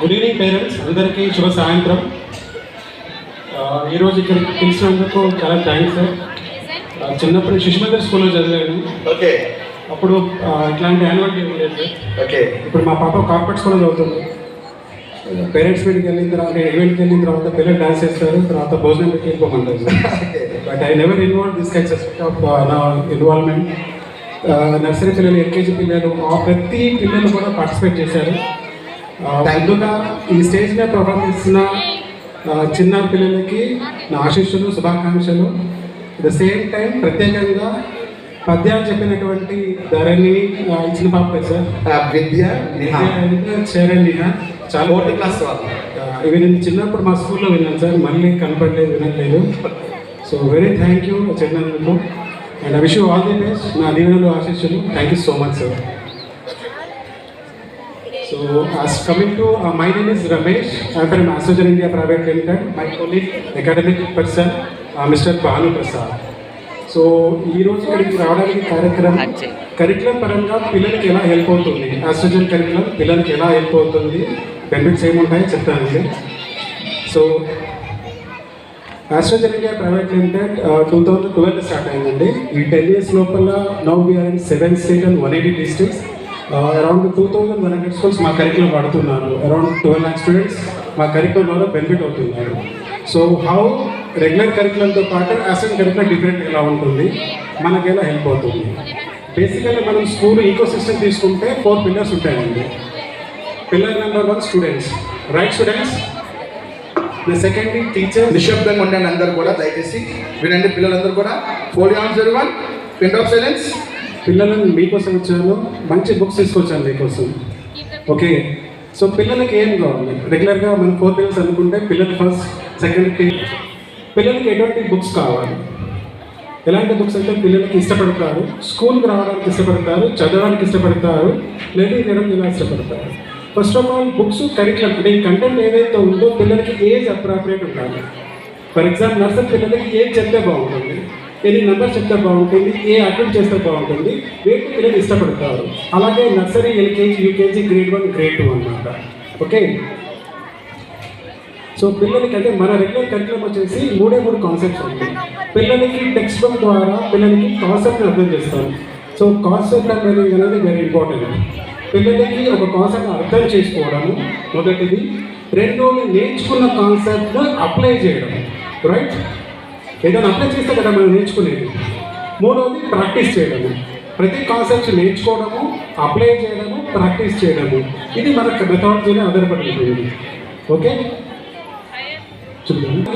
Good evening parents, అందరికీ శుభ సాయంత్రం. ఈరోజు ఇక్కడికి పిలిచినందుకు చాలా థ్యాంక్స్ సార్. చిన్నప్పుడు శిశుమందిర్ స్కూల్లో చదివాను. ఓకే. అప్పుడు ఇట్లాంటి యాన్యువల్ డే ఉండేది సార్. ఓకే. ఇప్పుడు మా పాప కార్పొరేట్ స్కూల్లో చదువుతుంది. పేరెంట్స్ మీటింగ్కి వెళ్ళిన తర్వాత, ఈవెంట్కి వెళ్ళిన తర్వాత పిల్లలు డాన్స్ చేస్తారు, తర్వాత భోజనం పెట్టి వెళ్ళిపోమంటారు సార్. But I never involve this kinds of నా ఇన్వాల్వ్మెంట్. నర్సరీ పిల్లలు, ఎల్కేజీ పిల్లలు, ప్రతి పిల్లలు కూడా పార్టిసిపేట్ చేశారు. ముందుగా ఈ స్టేజ్ మీద పర్ఫార్మ్ చేస్తున్న చిన్న పిల్లలకి నా ఆశీస్సులు, శుభాకాంక్షలు. అట్ ద సేమ్ టైం ప్రత్యేకంగా పద్యాలు చెప్పినటువంటి ధరణి ఇచ్చిన పాప సార్, విద్య చరణ్య, చాలా 4th క్లాస్ వాళ్ళు. ఇవి నేను చిన్నప్పుడు మా స్కూల్లో విన్నాను సార్, మళ్ళీ కనపడలేదు, వినట్లేదు. సో వెరీ థ్యాంక్ యూ చెప్పినందుకు. And I wish you all the best. నా దీవెనలు, ఆశీస్సులు. Thank you so much sir. So, as coming to, my name is Ramesh. I am from Astrogen India Private Limited. My colleague, academic person, Mr. Bhanu Prasad. So ఈరోజు ఇక్కడికి రావడానికి curriculum పరంగా పిల్లలకి ఎలా help అవుతుంది, ఆస్ట్రోజన్ కరికులం పిల్లలకి ఎలా help అవుతుంది, బెనిఫిట్స్ ఏముంటాయో చెప్తానండి. So Astrogen India private limited 2012 start అయిందండి. ఈ 10 years లోపల now we're in 7 states and 180 districts. Around 2100 schools మా కరికులం వాడుతున్నారు. అరౌండ్ 12 lakh స్టూడెంట్స్ మా కరికులం ద్వారా బెనిఫిట్ అవుతున్నారు. సో హౌ రెగ్యులర్ కరికులంతో పాటు ఆస్ట్రోజన్ కరికులం డిఫరెంట్ ఎలా ఉంటుంది, మనకి ఎలా హెల్ప్ అవుతుంది. బేసికల్లీ మనం స్కూల్ ఈకో సిస్టమ్ తీసుకుంటే 4 pillars ఉంటాయండి. Pillar number 1 students, right students. Secondly teacher. నిశ్శబ్దంగా ఉండండి అందరూ కూడా, దయచేసి వినండి పిల్లలందరూ కూడా. For once everyone, pin of silence. పిల్లలను మీకోసం వచ్చాను, మంచి బుక్స్ తీసుకొచ్చాను మీకోసం. ఓకే. సో పిల్లలకి ఏం కావాలి, రెగ్యులర్గా మనం 4 pillars అనుకుంటే పిల్లలు ఫస్ట్, సెకండ్, పిల్లలకి ఎటువంటి బుక్స్ కావాలి, ఎలాంటి బుక్స్ అంటే పిల్లలకి ఇష్టపడతారు, స్కూల్కి రావడానికి ఇష్టపడతారు, చదవడానికి ఇష్టపడతారు, లెర్నింగ్ చేయడానికి ఇలా ఇష్టపడతారు. First of all books curriculum అంటే ఈ కంటెంట్ ఏదైతే ఉందో పిల్లలకి ఏజ్ అప్రాప్రియేట్ ఉండాలి. ఫర్ ఎగ్జాంపుల్ నర్సరీ పిల్లలకి ఏజ్ చెప్తే బాగుంటుంది, ఎన్ని నెంబర్ చెప్తే బాగుంటుంది, ఏ యాక్టివిటీ చేస్తే బాగుంటుంది, వేటి పిల్లలు ఇష్టపడతారు. అలాగే nursery, LKG, UKG, grade 1, grade 2 అన్నమాట. ఓకే. సో పిల్లలకి అంటే మన రెగ్యులర్ కరికులం వచ్చేసి 3 కాన్సెప్ట్స్ ఉంటాయి. పిల్లలకి టెక్స్ట్ బుక్ ద్వారా పిల్లలకి కాన్సెప్ట్ని అర్థం చేస్తారు. సో కాన్సెప్ట్ అనేది వెరీ ఇంపార్టెంట్. పిల్లలకి ఒక కాన్సెప్ట్ అర్థం చేసుకోవడము మొదటిది. రెండోది నేర్చుకున్న కాన్సెప్ట్ అప్లై చేయడం. రైట్, ఏదైనా అప్లై చేస్తే కదా మనం నేర్చుకునేది. మూడవది ప్రాక్టీస్ చేయడము. ప్రతి కాన్సెప్ట్ నేర్చుకోవడము, అప్లై చేయడము, ప్రాక్టీస్ చేయడము. ఇది మన మెథడాలజీని ఆధారపడి ఉంటుంది. ఓకే.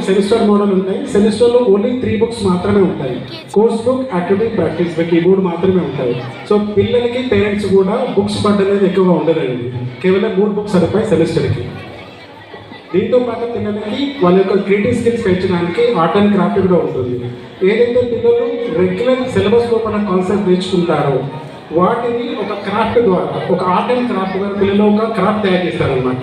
సెమిస్టర్ మోడల్ ఉంటాయి. సెమిస్టర్లో ఓన్లీ 3 books మాత్రమే ఉంటాయి. Course book, activity, practice book, ఈ 3 మాత్రమే ఉంటాయి. సో పిల్లలకి పేరెంట్స్ కూడా బుక్స్ బట్ అనేది ఎక్కువగా ఉండదండి. కేవలం 3 books సరిపోయి సెమిస్టర్కి. దీంతో పాటు పిల్లలకి వాళ్ళ యొక్క క్రియేటివ్ స్కిల్స్ పెంచడానికి ఆర్ట్ అండ్ క్రాఫ్ట్ కూడా ఉంటుంది. ఏదైతే పిల్లలు రెగ్యులర్ సిలబస్ లోపల కాన్సెప్ట్ నేర్చుకుంటారో వాటిని ఒక క్రాఫ్ట్ ద్వారా, ఒక ఆర్ట్ అండ్ క్రాఫ్ట్ ద్వారా పిల్లలు ఒక క్రాఫ్ట్ తయారు చేస్తారనమాట.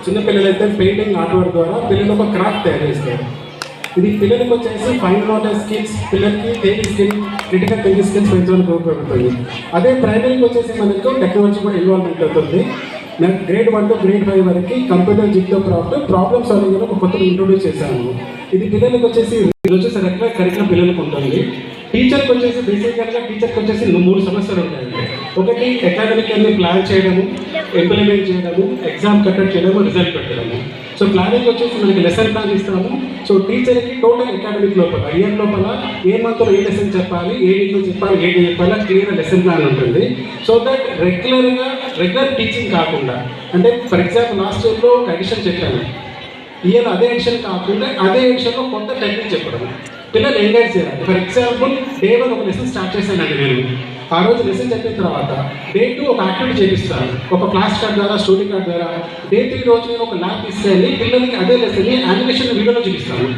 చిన్నపిల్లలైతే పెయింటింగ్, ఆర్ట్ వర్క్ ద్వారా పిల్లలు ఒక క్రాఫ్ట్ తయారు చేస్తారు. ఇది పిల్లలకు వచ్చేసి ఫైన్ మోటార్ స్కిల్స్, పిల్లలకి thinking skill, critical thinking skills పెంచడానికి ఉపయోగపడుతుంది. అదే ప్రైమరీకి వచ్చేసి మనకు టెక్నాలజీ కూడా ఇన్వాల్వ్మెంట్ అవుతుంది. గ్రేడ్ 1 to grade 5 వరకు కంప్యూటర్ జిగ్తో ప్రాబ్లమ్ సాల్వింగ్ ఒక కొత్తగా ఇంట్రొడ్యూస్ చేశాను. ఇది పిల్లలకు వచ్చేసి రెగ్యులర్ కరికులం పిల్లలకు ఉంటుంది. టీచర్కి వచ్చేసి బేసిక్గా టీచర్కి వచ్చేసి 3 సమస్యలు ఉంటాయండి. ఒకటి అకాడమిక్ అన్ని ప్లాన్ చేయడము, ఇంప్లిమెంట్ చేయడము, ఎగ్జామ్ కండక్ట్ చేయడము, రిజల్ట్ పెట్టడము. సో ప్లానింగ్ వచ్చేసి మనకి లెసన్ ప్లాన్ ఇస్తాము. సో టీచర్కి టోటల్ అకాడమిక్ లోపల, ఇయర్ లోపల ఏ మంత్లో ఏ లెసన్ చెప్పాలి, ఏ వీక్లో చెప్పాలి, ఏ డే చెప్పాలి, క్లియర్ లెసన్ ప్లాన్ ఉంటుంది. సో దట్ రెగ్యులర్ టీచింగ్ కాకుండా, అంటే ఫర్ ఎగ్జాంపుల్ లాస్ట్ ఇయర్లో ఒక ఎడిషన్ చెప్పాను, ఇయర్ అదే ఎడిషన్ కాకుండా అదే ఎడిషన్లో కొత్త టెక్నిక్ చెప్పడం, పిల్లలు ఎంగేజ్ చేయాలి. ఫర్ ఎగ్జాంపుల్ డే 1 ఒక లెసన్ స్టార్ట్ చేశానండి నేను. ఆ రోజు లెసన్ చెప్పిన తర్వాత డే 2 ఒక యాక్టివిటీ చేపిస్తాను, ఒక క్లాస్ కార్డ్ ద్వారా, స్టోరీ కార్డ్ ద్వారా. డే 3 రోజు నేను ఒక ల్యాబ్ తీసుకెళ్ళి పిల్లలకి అదే లెసన్ని యానిమేషన్ వీడియోలో చూపిస్తాను.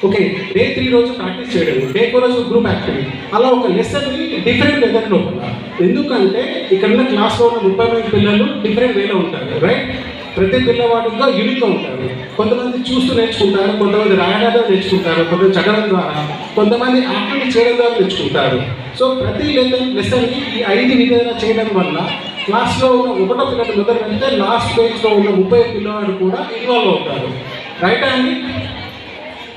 ఓకే. డే 3 రోజు ప్రాక్టీస్ చేయడం, డే 4 రోజు గ్రూప్ యాక్టివిటీ. అలా ఒక లెసన్ని డిఫరెంట్ మెథడ్ లోపల. ఎందుకంటే ఇక్కడ ఉన్న క్లాస్లో ఉన్న 30 మంది పిల్లలు డిఫరెంట్ వేలో ఉంటారు. రైట్. ప్రతి పిల్లవాడిగా యూనిక్గా ఉంటారు. కొంతమంది చూస్తూ నేర్చుకుంటారు, కొంతమంది రాయడం నేర్చుకుంటారు, కొంతమంది చదవడం ద్వారా, కొంతమంది యాక్టివిటీ చేయడం ద్వారా నేర్చుకుంటారు. సో ప్రతి లెసన్కి ఈ 5 విధాలు చేయడం వల్ల క్లాస్లో ఉన్న ఒకటో పిల్లలు మొదలు పెడితే లాస్ట్ బెంచ్లో ఉన్న 30 పిల్లవాడు కూడా ఇన్వాల్వ్ అవుతారు. రైటా అండి?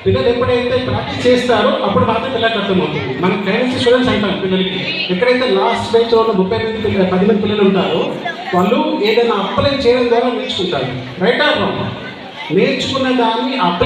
పిల్లలు ఎప్పుడైతే ప్రాక్టీస్ చేస్తారో అప్పుడు మాత్రం పిల్లలకు అర్థమవుతుంది. మనం పేరెంట్స్ స్టూడెంట్స్ అంటాం పిల్లలకి, ఎక్కడైతే లాస్ట్ బెంచ్లో ఉన్న 10 మంది పిల్లలు ఉంటారో వాళ్ళు ఏదైనా అప్లై చేయడం ద్వారా నేర్చుకుంటారు. రైటా? నేర్చుకున్న దాన్ని అప్లై